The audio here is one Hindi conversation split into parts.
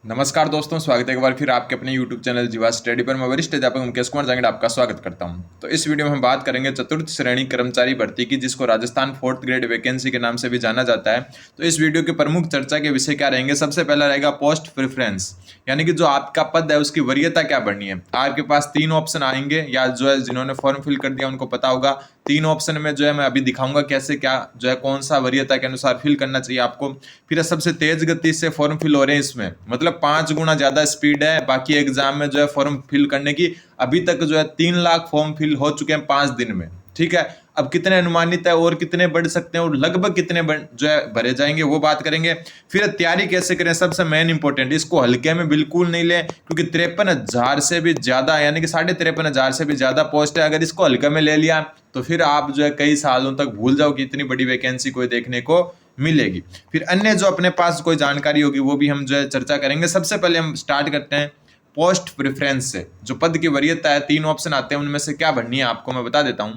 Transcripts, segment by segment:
नमस्कार दोस्तों, स्वागत है एक बार फिर आपके अपने YouTube चैनल जीवा स्टडी पर। मैं वरिष्ठ अध्यापक मुकेश कुमार जांगड़ आपका स्वागत करता हूं। तो इस वीडियो में हम बात करेंगे चतुर्थ श्रेणी कर्मचारी भर्ती की, जिसको राजस्थान 4th ग्रेड वैकेंसी के नाम से भी जाना जाता है। तो इस वीडियो के प्रमुख चर्चा के विषय क्या रहेंगे? सबसे पहला रहेगा पोस्ट प्रेफरेंस, यानी कि जो आपका पद है उसकी वरीयता क्या बढ़नी है। आपके पास 3 ऑप्शन आएंगे, या जो है जिन्होंने फॉर्म फिल कर दिया उनको पता होगा। 3 ऑप्शन में जो है मैं अभी दिखाऊंगा कैसे क्या जो है कौन सा वरीयता के अनुसार फिल करना चाहिए आपको। फिर सबसे तेज गति से फॉर्म फिल हो रहे हैं इसमें, मतलब 5 गुना ज्यादा स्पीड है बाकी एग्जाम में जो है फॉर्म फिल करने की। अभी तक जो है 3 लाख फॉर्म फिल हो चुके हैं 5 दिन में। ठीक है, अब कितने अनुमानित है और कितने बढ़ सकते हैं और लगभग कितने जो है भरे जाएंगे वो बात करेंगे। फिर तैयारी कैसे करें, सबसे मेन इंपॉर्टेंट, इसको हल्के में बिल्कुल नहीं लें, क्योंकि 53,000 से भी ज्यादा यानी कि 53,500 से भी ज्यादा पोस्ट है। अगर इसको हल्के में ले लिया तो फिर आप जो है कई सालों तक भूल जाओ कि इतनी बड़ी वैकेंसी कोई देखने को मिलेगी। फिर अन्य जो अपने पास कोई जानकारी होगी वो भी हम जो है चर्चा करेंगे। सबसे पहले हम स्टार्ट करते हैं पोस्ट प्रेफरेंस से। जो पद की वरीयता है, 3 ऑप्शन आते हैं, उनमें से क्या भरनी है आपको मैं बता देता हूं।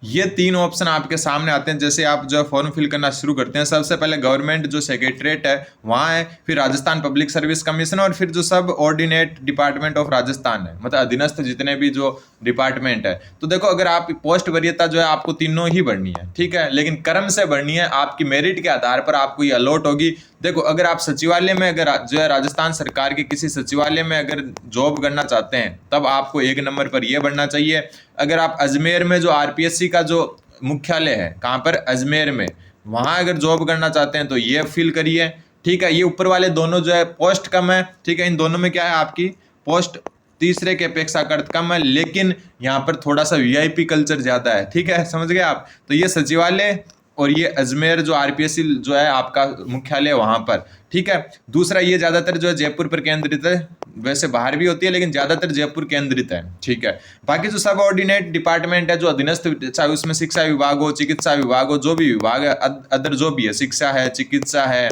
ये 3 ऑप्शन आपके सामने आते हैं जैसे आप जो फॉर्म फिल करना शुरू करते हैं। सबसे पहले गवर्नमेंट जो सेक्रेटरीट है वहाँ है, फिर राजस्थान पब्लिक सर्विस कमीशन, और फिर जो सब ऑर्डिनेट डिपार्टमेंट ऑफ राजस्थान है, मतलब अधीनस्थ जितने भी जो डिपार्टमेंट है। तो देखो, अगर आप पोस्ट वरीयता जो है आपको तीनों ही भरनी है, ठीक है, लेकिन क्रम से भरनी है। आपकी मेरिट के आधार पर आपको ये अलॉट होगी। देखो, अगर आप सचिवालय में अगर जो है राजस्थान सरकार के किसी सचिवालय में अगर जॉब करना चाहते हैं तब आपको 1 नंबर पर यह बढ़ना चाहिए। अगर आप अजमेर में जो आरपीएससी का जो मुख्यालय है, कहाँ पर, अजमेर में, वहाँ अगर जॉब करना चाहते हैं तो ये फिल करिए। ठीक है, ये ऊपर वाले दोनों जो है पोस्ट कम है। ठीक है, इन दोनों में क्या है, आपकी पोस्ट तीसरे के अपेक्षाकृत कम है, लेकिन यहाँ पर थोड़ा सा वीआईपी कल्चर ज्यादा है। ठीक है, समझ गए आप। तो ये सचिवालय और ये अजमेर जो आरपीएससी जो है आपका मुख्यालय वहां पर। ठीक है, दूसरा ये ज्यादातर जो है जयपुर पर केंद्रित है, वैसे बाहर भी होती है लेकिन ज्यादातर जयपुर केंद्रित है। ठीक है, बाकी जो सब ऑर्डिनेट डिपार्टमेंट है जो अधीनस्थ, चाहे उसमें शिक्षा विभाग हो, चिकित्सा विभाग हो, जो भी विभाग है, अदर जो भी है, शिक्षा है, चिकित्सा है,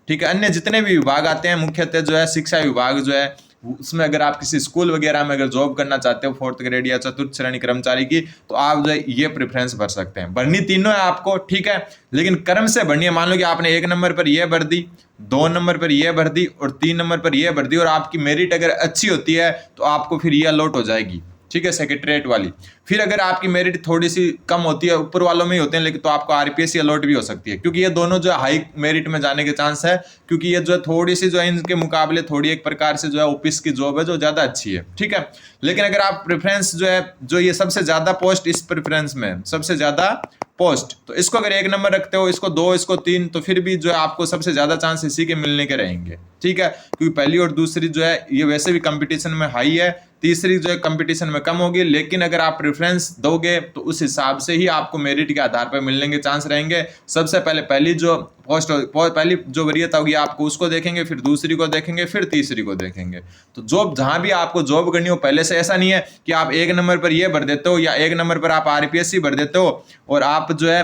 ठीक है, अन्य जितने भी विभाग आते हैं, मुख्यतः जो है शिक्षा विभाग जो है उसमें अगर आप किसी स्कूल वगैरह में अगर जॉब करना चाहते हो 4th ग्रेड या चतुर्थ श्रेणी कर्मचारी की, तो आप जो है ये प्रेफरेंस भर सकते हैं। भरनी तीनों है आपको, ठीक है, लेकिन क्रम से भरनी है। मान लो कि आपने 1 नंबर पर यह भर दी, 2 नंबर पर यह भर दी और 3 नंबर पर यह भर दी, और आपकी मेरिट अगर अच्छी होती है तो आपको फिर यह अलॉट हो जाएगी। ठीक है, सेक्रेटरीट वाली। फिर अगर आपकी मेरिट थोड़ी सी कम होती है, ऊपर वालों में ही होते हैं, लेकिन तो आपको आरपीएससी अलॉट भी हो सकती है, क्योंकि ये दोनों जो है हाई मेरिट में जाने के चांस है, क्योंकि ये जो है थोड़ी सी जो है इनके मुकाबले थोड़ी एक प्रकार से जो है ऑफिस की जॉब है जो ज्यादा अच्छी है। ठीक है, लेकिन अगर आप प्रेफरेंस जो है, जो ये सबसे ज्यादा पोस्ट इस प्रेफरेंस में सबसे ज्यादा पोस्ट, तो इसको अगर 1 नंबर रखते हो, इसको 2, इसको 3, तो फिर भी जो है आपको सबसे ज्यादा चांस इसी के मिलने के रहेंगे। ठीक है, क्योंकि पहली और दूसरी जो है ये वैसे भी कंपटीशन में हाई है, तीसरी जो है कंपटीशन में कम होगी, लेकिन अगर आप प्रेफरेंस दोगे तो उस हिसाब से ही आपको मेरिट के आधार पर मिलने के चांस रहेंगे। सबसे पहले पहली जो पहली जो वरीयता होगी आपको उसको देखेंगे, फिर दूसरी को देखेंगे, फिर तीसरी को देखेंगे। तो जॉब जहां भी आपको जॉब करनी हो, पहले से ऐसा नहीं है कि आप 1 नंबर पर ये भर देते हो या 1 नंबर पर आप आरपीएससी भर देते हो और आप जो है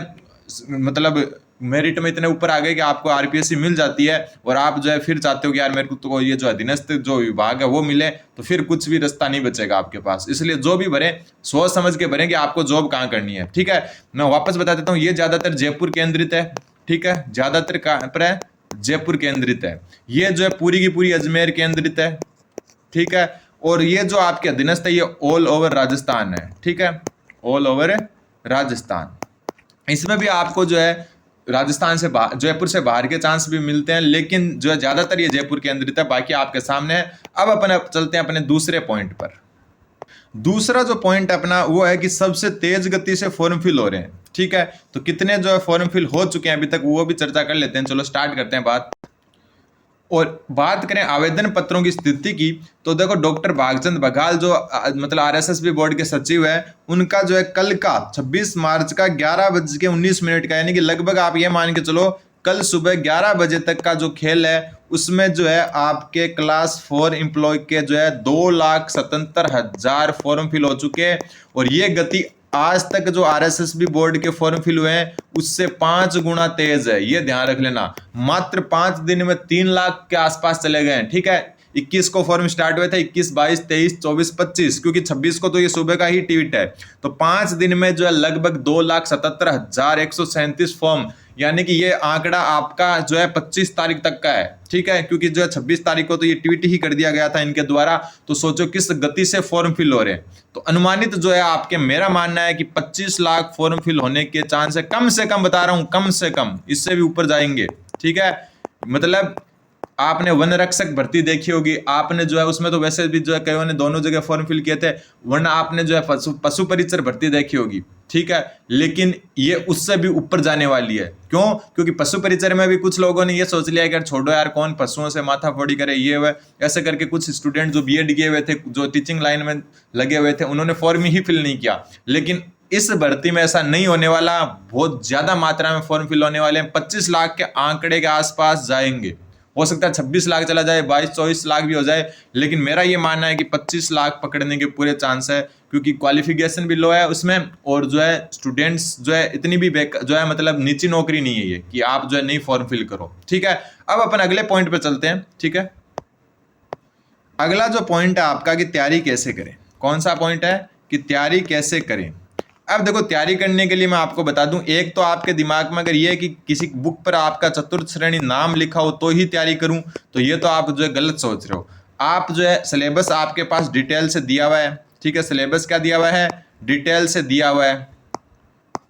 मतलब मेरिट में इतने ऊपर आ गए कि आपको आरपीएससी मिल जाती है, और आप जो है फिर चाहते हो कि यार मेरे को तो ये जो अधीनस्थ जो विभाग है वो मिले, तो फिर कुछ भी रास्ता नहीं बचेगा आपके पास। इसलिए जो भी भरे सोच समझ के भरें कि आपको जॉब कहाँ करनी है। ठीक है, मैं वापस बता देता हूँ, ये ज्यादातर जयपुर केंद्रित है। ठीक है, ज्यादातर कहाँ पर है, जयपुर केंद्रित है। ये जो है पूरी की पूरी अजमेर केंद्रित है। ठीक है, और ये जो आपके अधीनस्थ है ये ऑल ओवर राजस्थान है। ठीक है, ऑल ओवर राजस्थान। इसमें भी आपको जो है राजस्थान से बाहर, जयपुर से बाहर के चांस भी मिलते हैं, लेकिन जो है ज्यादातर ये जयपुर केंद्रित है। बाकी आपके सामने है। अब अपने चलते हैं अपने दूसरे पॉइंट पर। दूसरा जो पॉइंट अपना वो है कि सबसे तेज गति से फॉर्म फिल हो रहे हैं। ठीक है, तो कितने जो है फॉर्म फिल हो चुके हैं अभी तक वो भी चर्चा कर लेते हैं। चलो स्टार्ट करते हैं बात। और बात करें आवेदन पत्रों की स्थिति की, तो देखो डॉक्टर भागचंद बघाल जो मतलब आरएसएसबी बोर्ड के सचिव है, उनका जो है कल का 26 मार्च का 11:19 का, यानी कि लगभग आप ये मान के चलो कल सुबह 11 बजे तक का जो खेल है उसमें जो है आपके क्लास 4 एम्प्लॉय के जो है 2,77,000 फॉर्म फिल हो चुके हैं। और ये गति आज तक जो आरएसएसबी बोर्ड के फॉर्म फिल हुए हैं उससे 5 गुना तेज है, ये ध्यान रख लेना। मात्र 5 दिन में 3 लाख के आसपास चले गए हैं। ठीक है, 21 को फॉर्म स्टार्ट हुए थे, 21, 22, 23, 24, 25, क्योंकि 26 को तो ये सुबह का ही ट्वीट है। तो 5 दिन में जो है लगभग 2,77,137 फॉर्म, यानी कि ये आंकड़ा आपका जो है 25 तारीख तक का है, ठीक है, क्योंकि जो है 26 तारीख को तो ये ट्वीट ही कर दिया गया था इनके द्वारा। तो सोचो किस गति से फॉर्म फिल हो रहे हैं। तो अनुमानित जो है आपके, मेरा मानना है कि 25 लाख फॉर्म फिल होने के चांस है, कम से कम बता रहा हूं, कम से कम, इससे भी ऊपर जाएंगे, ठीक है। मतलब आपने वन रक्षक भर्ती देखी होगी, आपने जो है उसमें तो वैसे भी जो है कईयों ने दोनों जगह फॉर्म फिल किए थे, वरना आपने जो है पशु परिचर भर्ती देखी होगी, ठीक है। लेकिन ये उससे भी ऊपर जाने वाली है। क्यों? क्योंकि पशु परिचर में भी कुछ लोगों ने ये सोच लिया कि छोड़ो यार, कौन पशुओं से माथाफोड़ी करे, ये वह ऐसे करके कुछ स्टूडेंट जो बीएड किए हुए थे, जो टीचिंग लाइन में लगे हुए थे, उन्होंने फॉर्म ही फिल नहीं किया। लेकिन इस भर्ती में ऐसा नहीं होने वाला, बहुत ज्यादा मात्रा में फॉर्म फिल होने वाले हैं। 25 लाख के आंकड़े के आसपास जाएंगे, हो सकता है 26 लाख चला जाए, 22-24 लाख भी हो जाए, लेकिन मेरा ये मानना है कि 25 लाख पकड़ने के पूरे चांस है, क्योंकि क्वालिफिकेशन भी लो है उसमें, और जो है स्टूडेंट्स जो है इतनी भी जो है मतलब नीची नौकरी नहीं है ये कि आप जो है नहीं फॉर्म फिल करो, ठीक है। अब अपन अगले पॉइंट पे चलते हैं, ठीक है। अगला जो पॉइंट है आपका कि तैयारी कैसे करें। कौन सा पॉइंट है कि तैयारी कैसे करें। अब देखो, तैयारी करने के लिए मैं आपको बता दूं, एक तो आपके दिमाग में अगर ये है कि किसी बुक पर आपका चतुर्थ श्रेणी नाम लिखा हो तो ही तैयारी करूं, तो ये तो आप जो है गलत सोच रहे हो। आप जो है सिलेबस आपके पास डिटेल से दिया हुआ है, ठीक है। सिलेबस क्या दिया हुआ है? डिटेल से दिया हुआ है,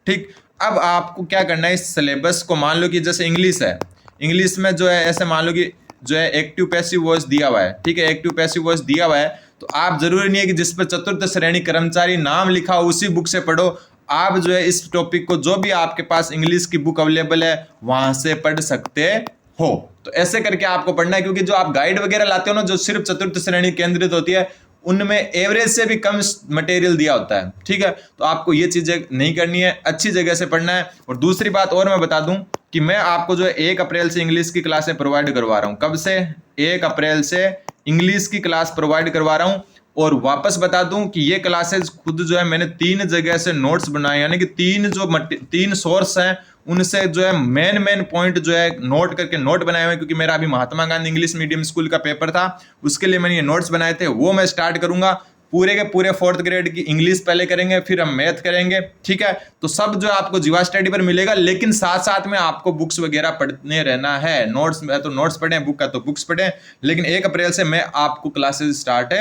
ठीक। अब आपको क्या करना है, इस सिलेबस को, मान लो कि जैसे इंग्लिश है, इंग्लिश में जो है ऐसे मान लो कि जो है एक्टिव पैसिव वॉइस दिया हुआ है, ठीक है, एक्टिव पैसिव वॉइस दिया हुआ है। तो आप जरूरी नहीं है कि जिस पर चतुर्थ श्रेणी कर्मचारी नाम लिखा हो उसी बुक से पढ़ो। आप जो है इस टॉपिक को जो भी आपके पास इंग्लिश की बुक अवेलेबल है वहां से पढ़ सकते हो। तो ऐसे करके आपको पढ़ना है, क्योंकि जो आप गाइड वगैरह लाते हो ना, जो सिर्फ चतुर्थ श्रेणी केंद्रित होती है, उनमें एवरेज से भी कम मटेरियल दिया होता है, ठीक है। तो आपको ये चीजें नहीं करनी है, अच्छी जगह से पढ़ना है। और दूसरी बात और मैं बता दूं कि मैं आपको जो है 1 अप्रैल से इंग्लिश की क्लासें प्रोवाइड करवा रहा हूं। कब से? 1 अप्रैल से इंग्लिश की क्लास प्रोवाइड करवा रहा हूं। और वापस बता दूं कि ये क्लासेस खुद जो है मैंने 3 जगह से नोट्स बनाए, यानी कि 3 सोर्स हैं, उनसे जो है मेन पॉइंट जो है नोट करके नोट बनाए हुए, क्योंकि मेरा अभी Mahatma Gandhi English medium school का पेपर था, उसके लिए मैंने ये नोट्स बनाए थे, वो मैं स्टार्ट करूंगा। पूरे के पूरे 4th ग्रेड की इंग्लिश पहले करेंगे, फिर हम मैथ करेंगे, ठीक है। तो सब जो आपको जीवा स्टडी पर मिलेगा, लेकिन साथ साथ में आपको बुक्स वगैरह पढ़ने रहना है। नोट्स में तो नोट्स पढ़ें, बुक का तो बुक्स पढ़ें, लेकिन 1 अप्रैल से मैं आपको क्लासेस स्टार्ट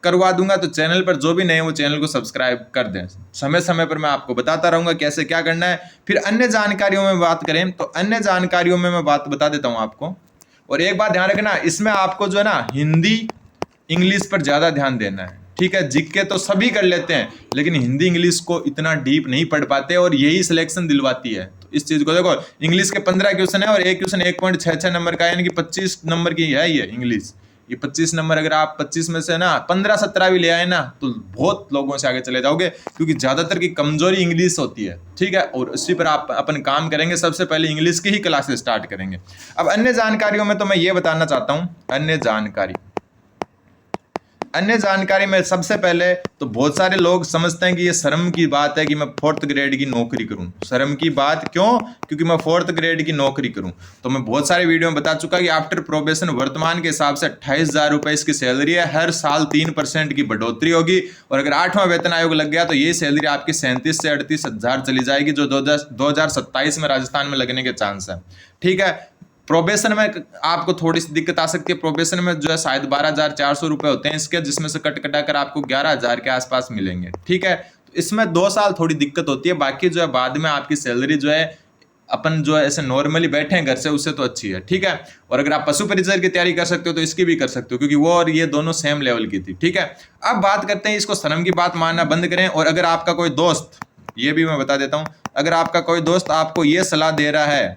करवा दूंगा। तो चैनल पर जो भी नए वो चैनल को सब्सक्राइब कर दें, समय समय पर मैं आपको बताता रहूंगा कैसे क्या करना है। फिर अन्य जानकारियों में बात करें तो अन्य जानकारियों में मैं बात बता देता हूं आपको। और एक बात ध्यान रखना, इसमें आपको जो है ना हिंदी इंग्लिश पर ज्यादा ध्यान देना है, ठीक है। जीके तो सभी कर लेते हैं, लेकिन हिंदी इंग्लिश को इतना डीप नहीं पढ़ पाते, और यही सिलेक्शन दिलवाती है। तो इस चीज को देखो, इंग्लिश के 15 क्वेश्चन है और एक क्वेश्चन 1.66 नंबर का है, यानी कि 25 नंबर की है ये इंग्लिश। ये 25 नंबर, अगर आप 25 में से ना 15-17 भी ले आए ना, तो बहुत लोगों से आगे चले जाओगे, क्योंकि ज्यादातर की कमजोरी इंग्लिश होती है, ठीक है। और उसी पर आप अपन काम करेंगे, सबसे पहले इंग्लिश की ही क्लासेस स्टार्ट करेंगे। अब अन्य जानकारियों में तो मैं ये बताना चाहता हूं, अन्य जानकारी में सबसे पहले तो बहुत सारे लोग समझते हैं कि ये शर्म की बात है कि मैं 4th ग्रेड की नौकरी करूं। शर्म की बात क्यों? क्योंकि मैं 4th ग्रेड की नौकरी करूं। तो मैं बहुत सारे वीडियो में बता चुका कि आफ्टर प्रोबेशन वर्तमान के हिसाब से 28,000 रुपए इसकी सैलरी है। हर साल 3% की बढ़ोतरी होगी, और अगर 8वां वेतन आयोग लग गया तो ये सैलरी आपकी 37 से 38,000 चली जाएगी, जो 2027 में राजस्थान में लगने के चांस है, ठीक है। प्रोबेशन में आपको थोड़ी सी दिक्कत आ सकती है। प्रोबेशन में जो है शायद 12,400 रुपए होते हैं इसके, जिसमें से कट कटा कर आपको 11,000 के आसपास मिलेंगे, ठीक है। तो इसमें 2 साल थोड़ी दिक्कत होती है, बाकी जो है बाद में आपकी सैलरी जो है अपन जो है ऐसे नॉर्मली बैठे हैं घर से, उससे तो अच्छी है, ठीक है। और अगर आप पशु परिचर की तैयारी कर सकते हो तो इसकी भी कर सकते हो, क्योंकि वो और ये दोनों सेम लेवल की थी, ठीक है। अब बात करते हैं, इसको शर्म की बात मानना बंद करें। और अगर आपका कोई दोस्त, ये भी मैं बता देता हूं, अगर आपका कोई दोस्त आपको ये सलाह दे रहा है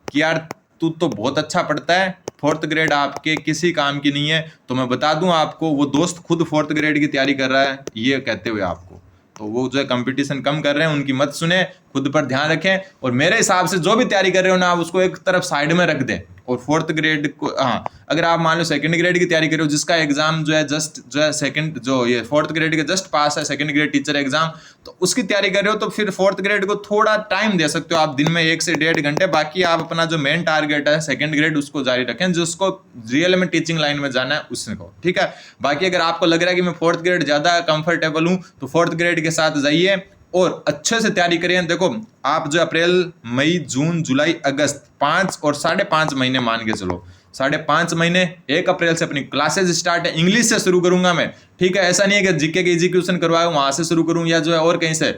कि यार तू तो बहुत अच्छा पढ़ता है, 4th ग्रेड आपके किसी काम की नहीं है, तो मैं बता दूं आपको, वो दोस्त खुद 4th ग्रेड की तैयारी कर रहा है ये कहते हुए आपको, तो वो जो है कंपटीशन कम कर रहे हैं, उनकी मत सुने, खुद पर ध्यान रखें। और मेरे हिसाब से जो भी तैयारी कर रहे हो ना, आप उसको एक तरफ साइड में रख दें और फोर्थ ग्रेड को, हाँ, अगर आप मान लो सेकंड ग्रेड की तैयारी करो जिसका एग्जाम जो है जस्ट जो है सेकंड जो ये फोर्थ ग्रेड के जस्ट पास है सेकंड ग्रेड टीचर एग्जाम, तो उसकी तैयारी कर रहे हो तो फिर फोर्थ ग्रेड को थोड़ा टाइम दे सकते हो आप, दिन में 1 से 1.5 घंटे। बाकी आप अपना जो मेन टारगेट है सेकंड ग्रेड उसको जारी रखें, जिसको रियल में टीचिंग लाइन में जाना है उसको, ठीक है। बाकी अगर आपको लग रहा है कि मैं फोर्थ ग्रेड ज्यादा कंफर्टेबल हूं तो फोर्थ ग्रेड के साथ जाइए और अच्छे से तैयारी करें। देखो आप जो अप्रैल मई जून जुलाई अगस्त 5 और 5.5 महीने मान के चलो, 5.5 महीने, 1 अप्रैल से अपनी क्लासेस स्टार्ट है, इंग्लिश से शुरू करूंगा मैं, ठीक है। ऐसा नहीं है कि जीके के इजी क्वेश्चन करवाए वहां से शुरू करूं या जो है और कहीं से,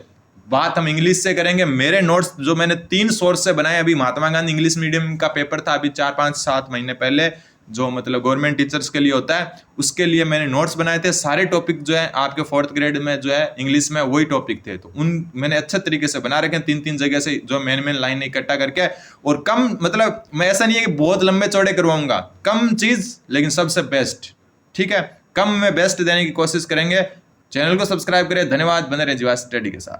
बात हम इंग्लिश से करेंगे। मेरे नोट्स जो मैंने 3 सोर्स से बनाए, अभी महात्मा गांधी इंग्लिश मीडियम का पेपर था अभी 4 5 7 महीने पहले, जो मतलब गवर्नमेंट टीचर्स के लिए होता है, उसके लिए मैंने नोट्स बनाए थे। सारे टॉपिक जो है आपके फोर्थ ग्रेड में जो है इंग्लिश में वही टॉपिक थे, तो उन मैंने अच्छे तरीके से बना रखे 3-3 जगह से, जो मेन लाइन इकट्ठा करके। और कम मतलब मैं ऐसा नहीं है कि बहुत लंबे चौड़े करवाऊंगा, कम चीज लेकिन सबसे बेस्ट, ठीक है। कम में बेस्ट देने की कोशिश करेंगे। चैनल को सब्सक्राइब करें। धन्यवाद। बने रहे जीवा स्टडी के साथ।